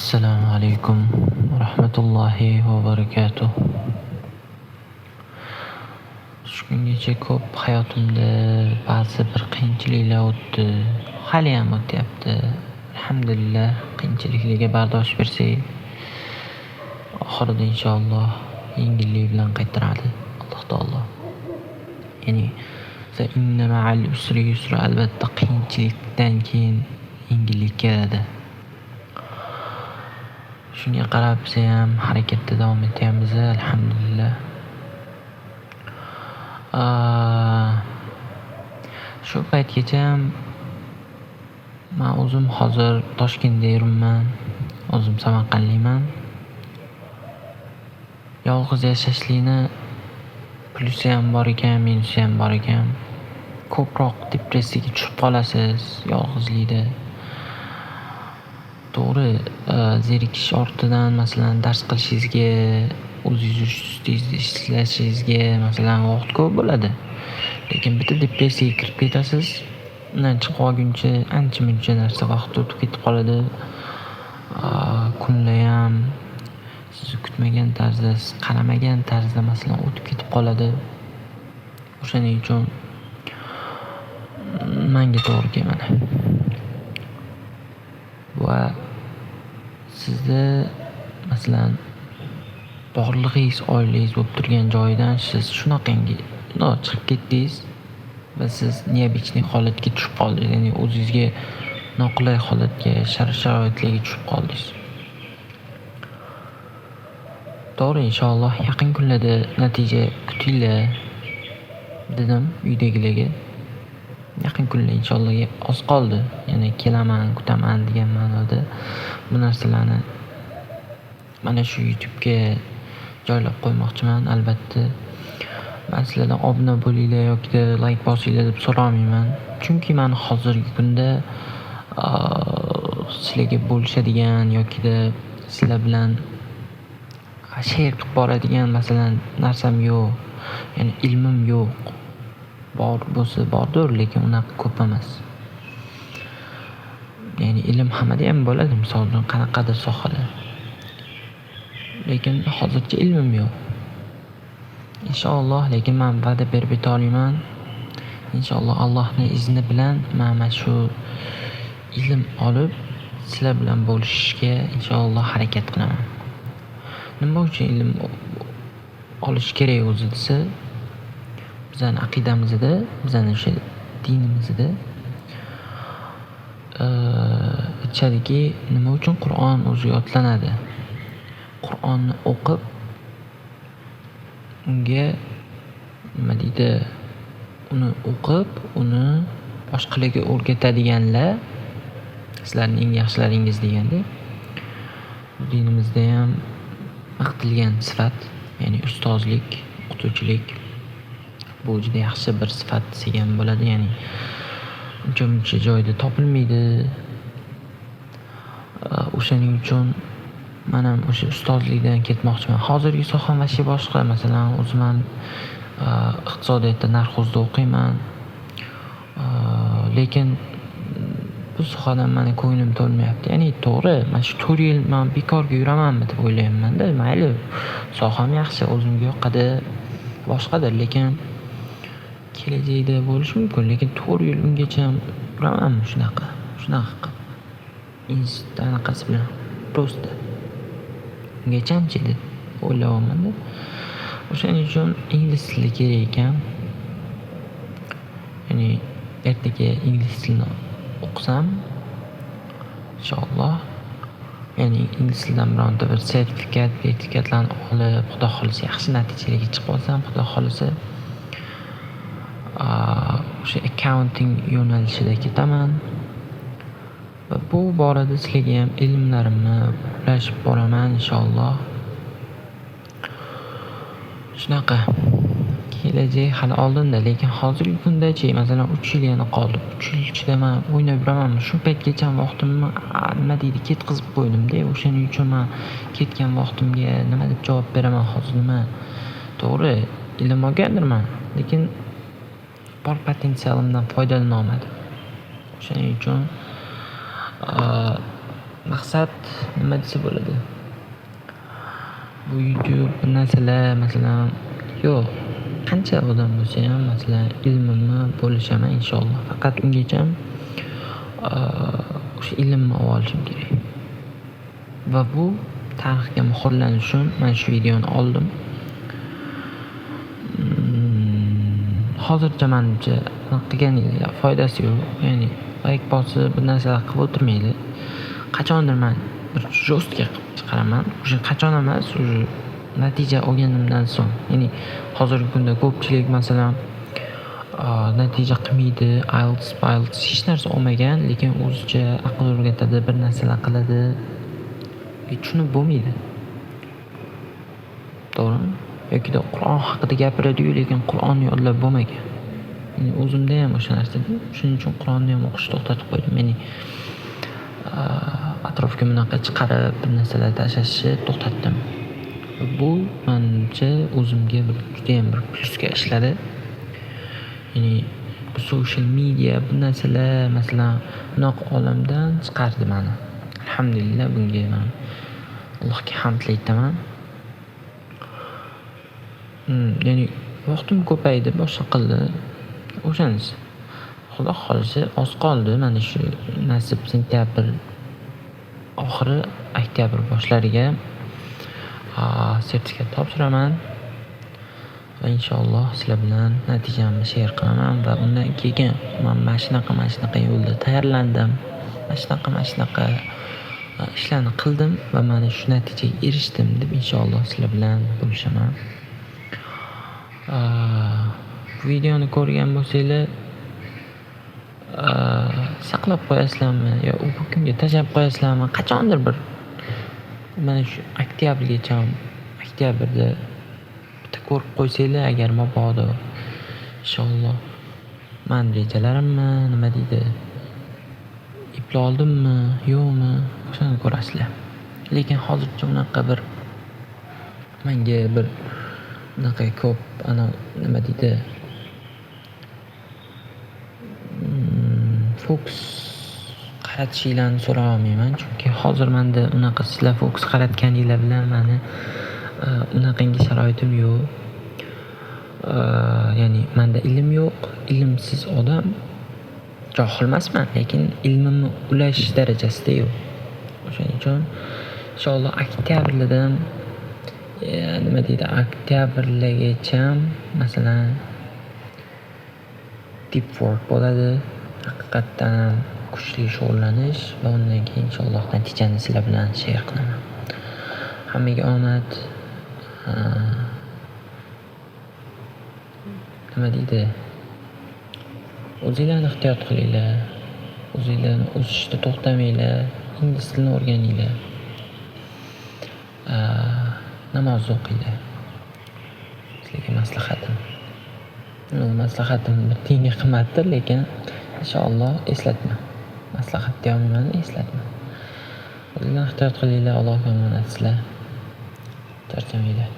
Assalomu alaykum va rahmatullohi va barakatuh. Shu kungacha ko'p hayotimda ba'zi bir qiyinchiliklar o'tdi. Haliyam o'tyapti. Alhamdulillah, qiyinchiliklarga bardosh bersak, oxirida inshaalloh yengillik bilan qaytaradi Alloh taolo. Ya'ni fa inna ma'al usri yusra, albatta qiyinchilikdan keyin yengillik keladi. Shunga qarab biz ham harakatda davom etyapmiz, alhamdulillah. Shu paytgacha men o'zim hozir Toshkentda yuribman. O'zim Samarqandlikman. Yolg'iz yashashlikni plusi ham bor ekan, minusi ham bor ekan. Ko'proq depressiyaga tushib qolasiz yolg'izlikda. To'g'ri, zerikish ortidan masalan dars qilishingizga, o'zingiz ustingizda ishlashingizga masalan vaqt ko'p bo'ladi. Lekin bitta depressiyaga kirib ketasiz. Undan chiqib olguncha ancha-muncha narsa vaqt o'tib ketib qoladi. Kunlar ham siz kutmagan tarzda, siz qaramagan tarzda masalan o'tib ketib qoladi. O'shaning uchun menga to'g'ri kelmadi. Va sizda masalan borlig'ingiz, oilangiz bo'lib turgan joydan siz shunaqangi chiqib ketdingiz va siz neobычный holatga tushib qoldingiz. Ya'ni o'zingizga noqulay holatga, sharoitlarga tushib qoldingiz. To'g'ri, inshaalloh yaqin kunlarda natija kutinglar dedim uydagilarga. Yaqin kunlar inshaalloh oz qoldi. Ya'ni kelaman, kutaman degan ma'noda bu narsalarni mana shu YouTube'ga joylab qo'ymoqchiman. Albatta men sizlardan obuna bo'linglar yoki like bosinglar deb so'ramayman. Chunki men hozirgi kunda sizlarga bo'lishadigan yoki sizlar bilan share qilib boradigan masalan narsam yo'q. Ya'ni ilmim yo'q. Bor bo'lsa bordir, lekin unaqa ko'p emas. Ya'ni ilm hammada ham bo'ladi, misol uchun qanaqadir sohada. Lekin hozircha ilmim yo'q. Inshaalloh, lekin men va'da berib aytolmayman. Inshaalloh Allohning izni bilan men mana shu ilm olib sizlar bilan bo'lishishga inshaalloh harakat qilaman. Nima uchun ilm olish kerak o'zi desa, bizning aqidamizda, bizning o'sha dinimizda aytishadiki, nima uchun Qur'on o'zi yodlanadi? Qur'onni o'qib unga nima deydi? Uni o'qib, uni boshqalarga o'rgatadiganlar sizlarning eng yaxshilaringiz deganda. Dinimizda ham maqtilgan sifat, ya'ni ustozlik, o'qituvchilik bu juda yaxshi bir sifat degan bo'ladi. Ya'ni uncha joyda topilmaydi. O'shaning uchun men ham o'sha ustozlikdan ketmoqchiman. Hozirgi soham vashi boshqa. Masalan, o'zim ham iqtisodiyotda narxozda o'qiyman. Lekin bu sohadan meni ko'nglim to'lmayapti. Ya'ni to'g'ri, mana shu 4 yil men bekorga yuramanmi deb o'ylayapman-da. Mayli, soham yaxshi, o'zimga yoqadi, boshqadir, lekin kelajakda bo'lishi mumkin. Lekin 4 yil ungacha yuramanmi shunaqa qilib. Anaqasi bilan prosta ungacha deb o'ylayapman-da. O'shaning uchun ingliz tili kerak ekan. Ya'ni ertaga ingliz tilini o'qisam inshaalloh, ya'ni ingliz tilidan bironta bir sertifikatlarni olib, xudo xolisa yaxshi natijalarga chiqib olsam, xudo xolisa o'sha accounting yo'nalishida ketaman. Va bu borada sizlarga ham ilmlarimni ulashib boraman inshaalloh. Shunaqa kelajak hali oldinda, lekin hozirgi kundachi masalan 3 yil yana qoldi. 3 yil ichida men o'ynab yuramanmi? Shu paytgacha vaqtimni nima deydi, ketkazib qo'ydim-da. O'shaning uchun men ketgan vaqtimga nima deb javob beraman hozir? Nima? To'g'ri, ilm olgandirman, lekin bor potensialimdan foydalana olmadim. O'shaning uchun maqsad maqsad nima desa bo'ladi? Bu YouTube bu narsalar masalan yo'q. Qancha odam bo'lsa ham masalan ilmimni bo'lishaman inshaalloh. Faqat ungacha o'sha ilmni olishim kerak. Va bu tarixga muhrlanish uchun mana shu videoni oldim. Hozircha menimcha qilganiga foydasi yo'q. Ya'ni like bosib bir narsalar qilib o'tirmaydi. Qachondir men bir jo'stga qilib chiqaraman. O'sha qachon emas, o'sha natija olganimdan so'ng. Ya'ni hozirgi kunda ko'pchilik masalan natija qilmaydi, IELTS hech narsa olmagan, lekin o'zicha aql o'rgatadi, bir narsalar qiladi. Tushunib bo'lmaydi. To'g'rimi? Yoki Qur'on haqida gapiradi-yu, lekin Qur'onni yodlab bo'lmagan. Ya'ni o'zimda ham o'sha narsa. Shuning uchun Qur'onni ham o'qishni to'xtatib qo'ydim. Ya'ni atrofga bunaqa chiqarib bir narsalar tashlashni to'xtatdim. Bu menimcha o'zimga juda ham bir plusga ishladi. Ya'ni bu social media bu narsalar masalan bunaqa olamdan chiqardi meni. Alhamdulillah bunga men Allohga hamdlar aytaman. Ya'ni vaqtim ko'paydi, boshqa qildi. O'shanisi. Xudo xolisa oz qoldi. Mana shu nasib sentyabr oxiri, oktyabr boshlariga sertifikat topshiraman. Va inshaalloh sizlar bilan natijamni share qilaman va undan keyin men mana shunaqa yo'lda tayyorlandim. Mana shunaqa ishlarni qildim va mana shu natijaga erishdim deb inshaalloh sizlar bilan bo'lishaman. Videoni ko'rgan bo'lsanglar saqlab qo'yasizlarmi yo bu kunga tashlab qo'yasizlarmi? Qachondir bir mana shu oktyabrgacha, oktyabrda bitta ko'rib qo'ysanglar agar mabodo inshaalloh men rejalarimmi nima deydi epla oldimmi yo'qmi o'shani ko'rasizlar. Lekin hozircha unaqa bir menga bir unaqa ko'p nima deydi fokus qaratishinglarni so'ray olmayman, chunki hozir menda unaqa sizlar fokus qaratganinglar bilan meni unaqangi sharoitim yo'q. Ya'ni menda ilm yo'q, ilmsiz odam johil emasman, lekin ilmimni ulash darajasida yo'q. O'shaning uchun inshaalloh oktyabrdan nima deydi oktyabrgacha masalan deep work bo'ladi. Haqiqatdan kuchli shug'ullanish va undan keyin inshaalloh natijani sizlar bilan share qilaman. Hammaga omad. Nima deydi? O'zinglarni ehtiyot qilinglar. O'zinglarni o'sishda to'xtamanglar. Ingliz tilini o'rganinglar. Namoz o'qinglar. Sizlarga maslahatim. Maslahatim bir tiyinga qimmatdir, lekin inshaalloh eslatma. Maslahat deyolmayman, eslatma. O'zinglarni ehtiyot qilinglar, Allohga omonat sizlar. Charchamanglar.